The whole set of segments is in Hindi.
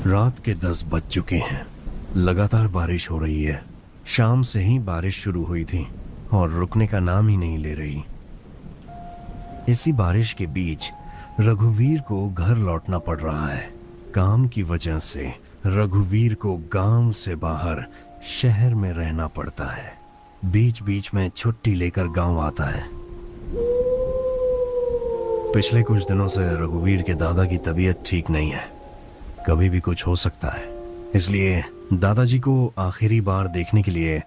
रात के 10 बज चुके हैं। लगातार बारिश हो रही है। शाम से ही बारिश शुरू हुई थी और रुकने का नाम ही नहीं ले रही। इसी बारिश के बीच रघुवीर को घर लौटना पड़ रहा है। काम की वजह से रघुवीर को गांव से बाहर शहर में रहना पड़ता है। बीच बीच में छुट्टी लेकर गांव आता है। पिछले कुछ दिनों से रघुवीर के दादा की तबीयत ठीक नहीं है। कभी भी कुछ हो सकता है, इसलिए दादाजी को आखिरी बार देखने के लिए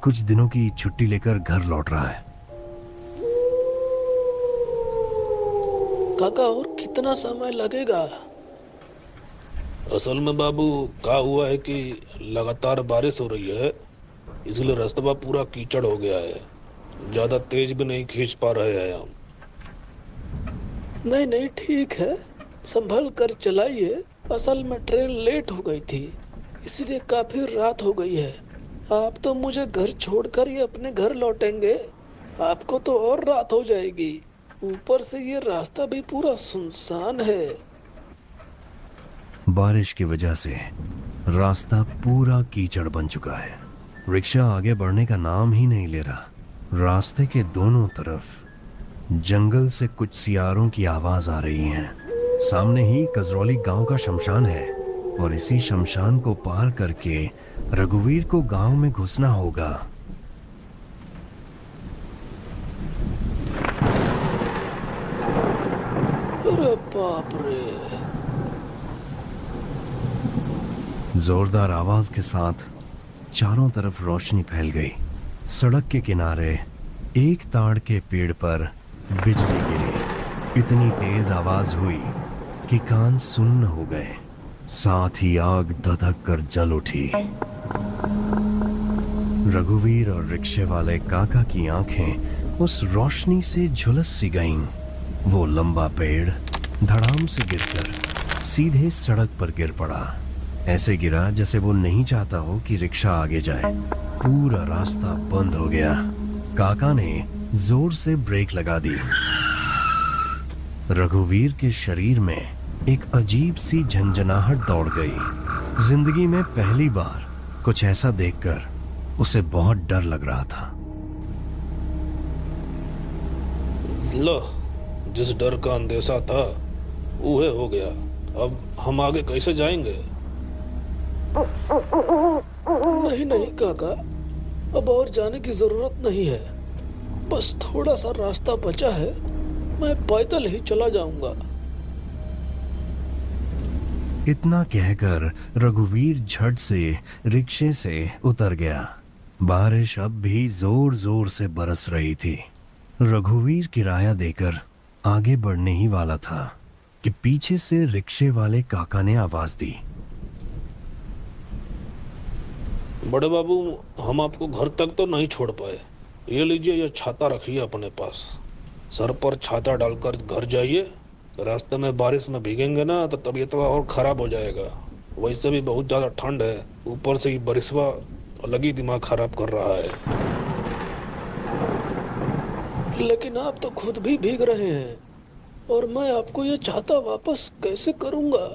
कुछ दिनों की छुट्टी लेकर घर लौट रहा है। काका और कितना समय लगेगा? असल में बाबू क्या हुआ है कि लगातार बारिश हो रही है, इसलिए रास्ता पूरा कीचड़ हो गया है। ज्यादा तेज भी नहीं खींच पा रहे हैं हम। नहीं नहीं, ठीक है, संभल कर चलाइए। असल में ट्रेन लेट हो गई थी, इसलिए काफी रात हो गई है। आप तो मुझे घर छोड़कर ही अपने घर लौटेंगे, आपको तो और रात हो जाएगी। ऊपर से ये रास्ता भी पूरा सुनसान है। बारिश की वजह से रास्ता पूरा कीचड़ बन चुका है। रिक्शा आगे बढ़ने का नाम ही नहीं ले रहा। रास्ते के दोनों तरफ जंगल से कुछ सियारों की आवाज आ रही है। सामने ही कजरौली गांव का शमशान है और इसी शमशान को पार करके रघुवीर को गांव में घुसना होगा। अरे बाप रे! जोरदार आवाज के साथ चारों तरफ रोशनी फैल गई। सड़क के किनारे एक ताड़ के पेड़ पर बिजली गिरी। इतनी तेज आवाज हुई कि कान सुन्न हो गए। साथ ही आग धधक कर जल उठी। रघुवीर और रिक्शे वाले काका की आंखें उस रोशनी से झुलस सी गईं। वो लंबा पेड़ धड़ाम से गिरकर सीधे सड़क पर गिर पड़ा। ऐसे गिरा जैसे वो नहीं चाहता हो कि रिक्शा आगे जाए। पूरा रास्ता बंद हो गया। काका ने जोर से ब्रेक लगा दी। रघुवीर के शरीर में एक अजीब सी झंझनाहट दौड़ गई। जिंदगी में पहली बार कुछ ऐसा देखकर उसे बहुत डर लग रहा था। लो, जिस डर का अंदेशा था वह हो गया। अब हम आगे कैसे जाएंगे? नहीं नहीं काका, अब और जाने की जरूरत नहीं है। बस थोड़ा सा रास्ता बचा है, मैं पैदल ही चला जाऊंगा। इतना कहकर रघुवीर झट से रिक्शे से उतर गया। बारिश अब भी जोर जोर से बरस रही थी। रघुवीर किराया देकर आगे बढ़ने ही वाला था कि पीछे से रिक्शे वाले काका ने आवाज दी। बड़े बाबू, हम आपको घर तक तो नहीं छोड़ पाए। ये लीजिए, ये छाता रखिए अपने पास। सर पर छाता डालकर घर जाइए। रास्ते में बारिश में भीगेंगे ना तो तबीयत और खराब हो जाएगा। वैसे भी बहुत ज़्यादा ठंड है, ऊपर से ही बारिशवा अलग ही दिमाग खराब कर रहा है। लेकिन आप तो खुद भी भीग रहे हैं और मैं आपको ये छाता वापस कैसे करूंगा?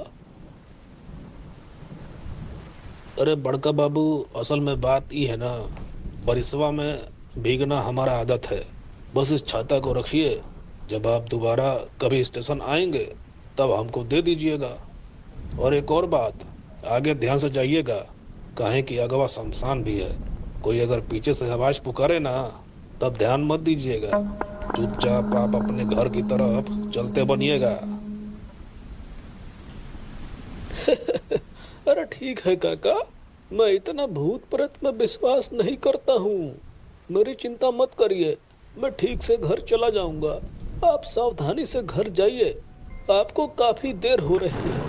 अरे बड़का बाबू, असल में बात ये है ना, बारिशवा में भीगना हमारा आदत है। बस इस छाता को रखिए, जब आप दोबारा कभी स्टेशन आएंगे तब हमको दे दीजिएगा। और एक और बात, आगे ध्यान से जाइएगा, काहे कि अगवा शमशान भी है। कोई अगर पीछे से आवाज पुकारे ना तब ध्यान मत दीजिएगा। चुपचाप आप अपने घर की तरफ चलते बनिएगा। अरे ठीक है काका, मैं इतना भूत प्रेत में विश्वास नहीं करता हूँ। मेरी चिंता मत करिए, मैं ठीक से घर चला जाऊंगा। आप सावधानी से घर जाइए, आपको काफी देर हो रही है।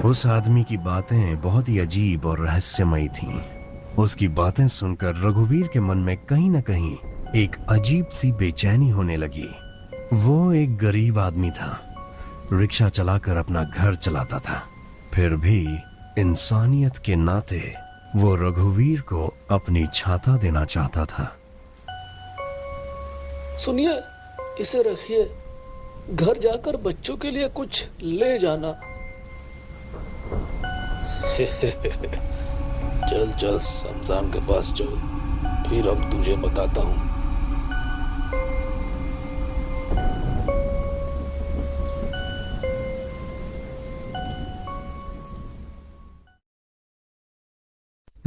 उस आदमी की बातें बहुत ही अजीब और रहस्यमयी थीं। उसकी बातें सुनकर रघुवीर के मन में कहीं न कहीं एक अजीब सी बेचैनी होने लगी। वो एक गरीब आदमी था, रिक्शा चलाकर अपना घर चलाता था। फिर भी इंसानियत के नाते वो रघुवीर को अपनी छाता देना चाहता था। सुनिए, इसे रखिए, घर जाकर बच्चों के लिए कुछ ले जाना। चल चल शमशान के पास चल, फिर अब तुझे बताता हूँ।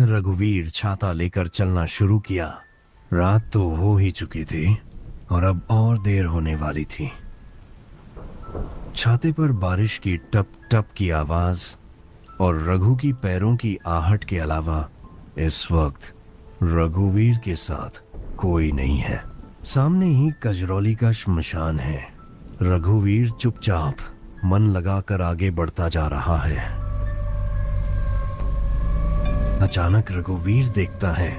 रघुवीर छाता लेकर चलना शुरू किया। रात तो हो ही चुकी थी और अब और देर होने वाली थी। छाते पर बारिश की टप टप की आवाज और रघु की पैरों की आहट के अलावा इस वक्त रघुवीर के साथ कोई नहीं है। सामने ही कजरौली का श्मशान है। रघुवीर चुपचाप मन लगाकर आगे बढ़ता जा रहा है। अचानक रघुवीर देखता है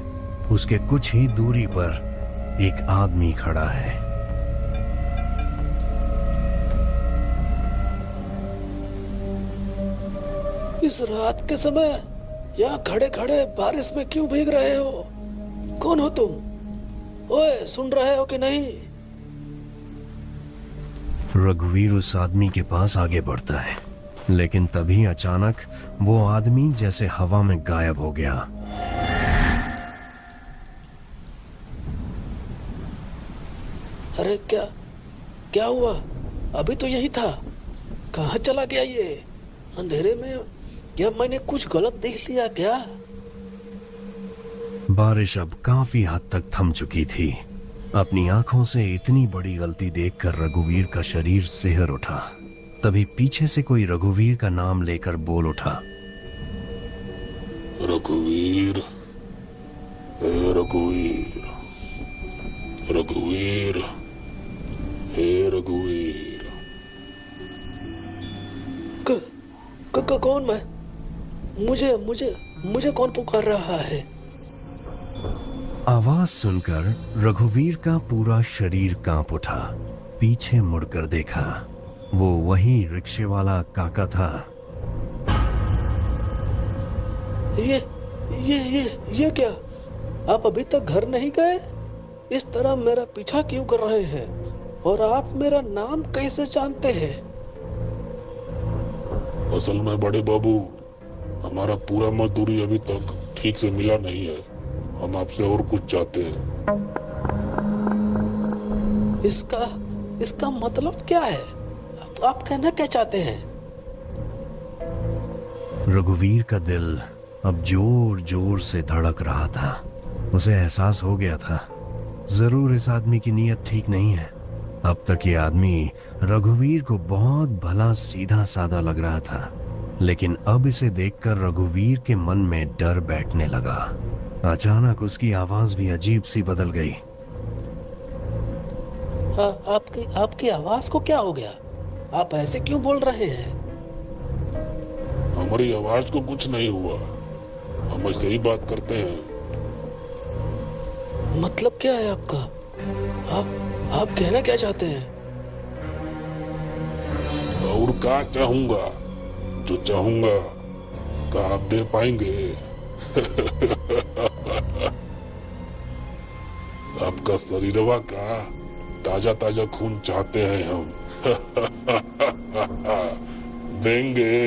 उसके कुछ ही दूरी पर एक आदमी खड़ा है। इस रात के समय यहाँ खड़े खड़े बारिश में क्यों भीग रहे हो? कौन हो तुम? ओए, सुन रहे हो कि नहीं? रघुवीर उस आदमी के पास आगे बढ़ता है, लेकिन तभी अचानक वो आदमी जैसे हवा में गायब हो गया। अरे क्या क्या हुआ? अभी तो यही था, कहाँ चला गया ये? अंधेरे में क्या मैंने कुछ गलत देख लिया क्या? बारिश अब काफी हद तक थम चुकी थी। अपनी आंखों से इतनी बड़ी गलती देखकर रघुवीर का शरीर सिहर उठा। तभी पीछे से कोई रघुवीर का नाम लेकर बोल उठा। रघुवीर, हे रघुवीर, रघुवीर, हे रघुवीर। कौन मैं? मुझे मुझे मुझे कौन पुकार रहा है? आवाज सुनकर रघुवीर का पूरा शरीर कांप उठा। पीछे मुड़कर देखा, वो वही रिक्शे वाला काका था। ये क्या? आप अभी तक घर नहीं गए? इस तरह मेरा पीछा क्यों कर रहे हैं? और आप मेरा नाम कैसे जानते हैं? असल में बड़े बाबू, हमारा पूरा मजदूरी अभी तक ठीक से मिला नहीं है। हम आपसे और कुछ चाहते हैं। इसका मतलब क्या है? आप कहना क्या चाहते हैं? रघुवीर का दिल अब जोर जोर से धड़क रहा था। उसे एहसास हो गया था, जरूर इस आदमी की नीयत ठीक नहीं है। अब तक ये आदमी रघुवीर को बहुत भला सीधा साधा लग रहा था, लेकिन अब इसे देखकर रघुवीर के मन में डर बैठने लगा। अचानक उसकी आवाज भी अजीब सी बदल गई। आपकी आवाज को क्या हो गया? आप ऐसे क्यों बोल रहे हैं? हमारी आवाज को कुछ नहीं हुआ, हम ऐसे ही बात करते हैं। मतलब क्या है आपका? आप कहना क्या चाहते हैं? और क्या चाहूंगा? जो चाहूंगा क्या आप दे पाएंगे? आपका शरीरवा का ताजा ताजा खून चाहते हैं हम। देंगे।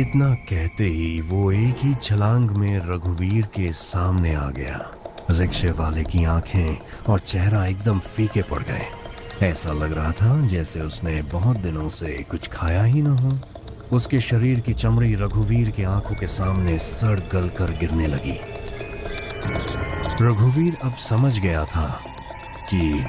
इतना कहते ही वो एक ही छलांग में रघुवीर के सामने आ गया। रिक्शे वाले की आंखें और चेहरा एकदम फीके पड़ गए। ऐसा लग रहा था जैसे उसने बहुत दिनों से कुछ खाया ही न हो। उसके शरीर की चमड़ी रघुवीर की आंखों के सामने सड़ गल कर गिरने लगी। रघुवीर अब समझ गया था कि